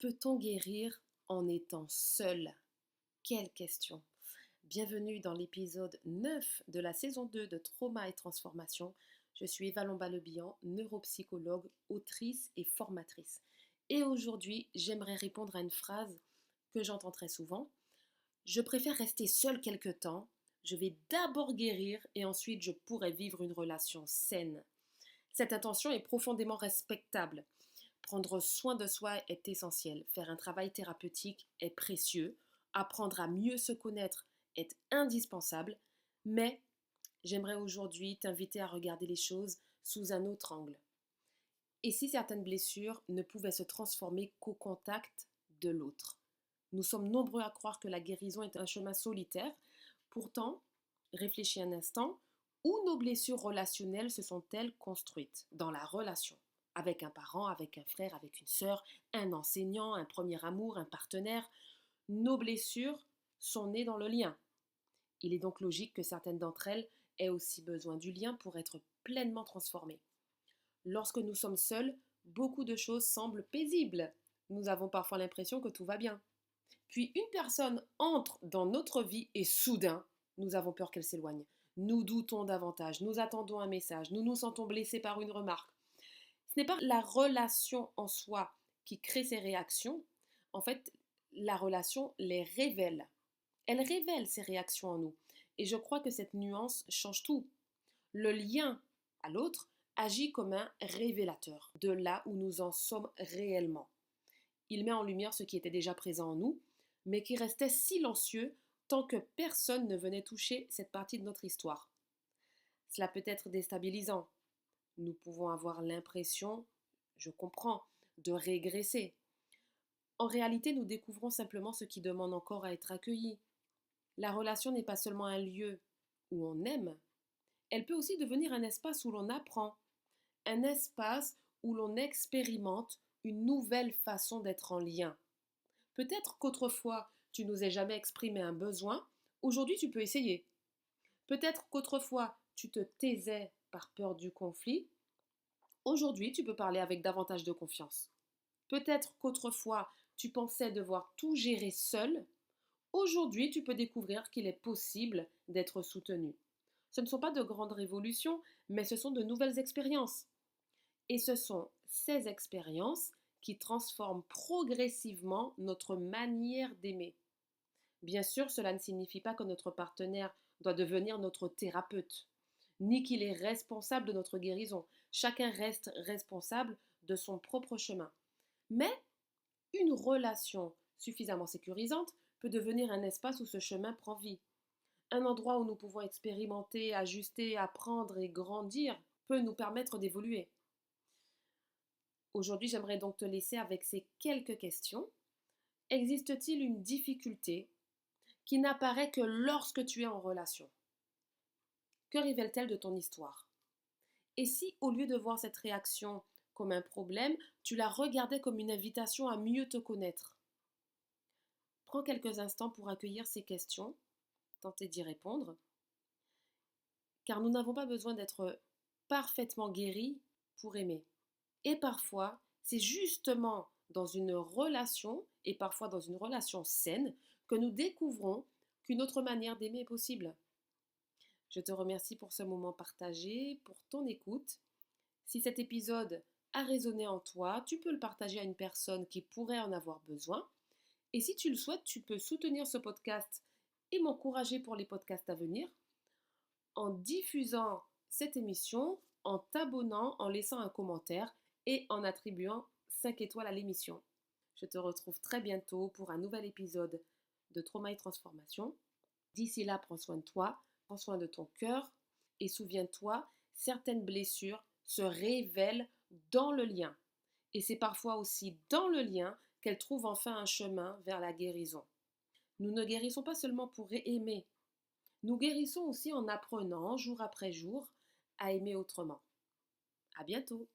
Peut-on guérir en étant seul? Quelle question! Bienvenue dans l'épisode 9 de la saison 2 de Trauma et Transformation. Je suis Eva Lomba-Lebihan, neuropsychologue, autrice et formatrice. Et aujourd'hui, j'aimerais répondre à une phrase que j'entends très souvent. Je préfère rester seule quelque temps. Je vais d'abord guérir et ensuite je pourrai vivre une relation saine. Cette intention est profondément respectable. Prendre soin de soi est essentiel. Faire un travail thérapeutique est précieux. Apprendre à mieux se connaître est indispensable. Mais j'aimerais aujourd'hui t'inviter à regarder les choses sous un autre angle. Et si certaines blessures ne pouvaient se transformer qu'au contact de l'autre? Nous sommes nombreux à croire que la guérison est un chemin solitaire. Pourtant, réfléchis un instant, où nos blessures relationnelles se sont-elles construites? Dans la relation. Avec un parent, avec un frère, avec une sœur, un enseignant, un premier amour, un partenaire. Nos blessures sont nées dans le lien. Il est donc logique que certaines d'entre elles aient aussi besoin du lien pour être pleinement transformées. Lorsque nous sommes seuls, beaucoup de choses semblent paisibles. Nous avons parfois l'impression que tout va bien. Puis une personne entre dans notre vie et soudain, nous avons peur qu'elle s'éloigne. Nous doutons davantage, nous attendons un message, nous nous sentons blessés par une remarque. Ce n'est pas la relation en soi qui crée ces réactions. En fait, la relation les révèle. Elle révèle ces réactions en nous. Et je crois que cette nuance change tout. Le lien à l'autre agit comme un révélateur de là où nous en sommes réellement. Il met en lumière ce qui était déjà présent en nous, mais qui restait silencieux tant que personne ne venait toucher cette partie de notre histoire. Cela peut être déstabilisant. Nous pouvons avoir l'impression, je comprends, de régresser. En réalité, nous découvrons simplement ce qui demande encore à être accueilli. La relation n'est pas seulement un lieu où on aime, elle peut aussi devenir un espace où l'on apprend, un espace où l'on expérimente une nouvelle façon d'être en lien. Peut-être qu'autrefois, tu n'osais jamais exprimer un besoin, aujourd'hui tu peux essayer. Peut-être qu'autrefois, tu te taisais par peur du conflit, aujourd'hui tu peux parler avec davantage de confiance. Peut-être qu'autrefois, tu pensais devoir tout gérer seul, aujourd'hui tu peux découvrir qu'il est possible d'être soutenu. Ce ne sont pas de grandes révolutions, mais ce sont de nouvelles expériences. Et ce sont ces expériences qui transforment progressivement notre manière d'aimer. Bien sûr, cela ne signifie pas que notre partenaire doit devenir notre thérapeute, ni qu'il est responsable de notre guérison. Chacun reste responsable de son propre chemin. Mais une relation suffisamment sécurisante peut devenir un espace où ce chemin prend vie. Un endroit où nous pouvons expérimenter, ajuster, apprendre et grandir peut nous permettre d'évoluer. Aujourd'hui, j'aimerais donc te laisser avec ces quelques questions. Existe-t-il une difficulté qui n'apparaît que lorsque tu es en relation? Que révèle-t-elle de ton histoire? Et si, au lieu de voir cette réaction comme un problème, tu la regardais comme une invitation à mieux te connaître? Prends quelques instants pour accueillir ces questions, tenter d'y répondre, car nous n'avons pas besoin d'être parfaitement guéris pour aimer. Et parfois, c'est justement dans une relation, et parfois dans une relation saine, que nous découvrons qu'une autre manière d'aimer est possible. Je te remercie pour ce moment partagé, pour ton écoute. Si cet épisode a résonné en toi, tu peux le partager à une personne qui pourrait en avoir besoin. Et si tu le souhaites, tu peux soutenir ce podcast et m'encourager pour les podcasts à venir en diffusant cette émission, en t'abonnant, en laissant un commentaire et en attribuant 5 étoiles à l'émission. Je te retrouve très bientôt pour un nouvel épisode de Trauma et Transformation. D'ici là, prends soin de toi, prends soin de ton cœur et souviens-toi, certaines blessures se révèlent dans le lien. Et c'est parfois aussi dans le lien qu'elles trouvent enfin un chemin vers la guérison. Nous ne guérissons pas seulement pour aimer, nous guérissons aussi en apprenant jour après jour à aimer autrement. À bientôt!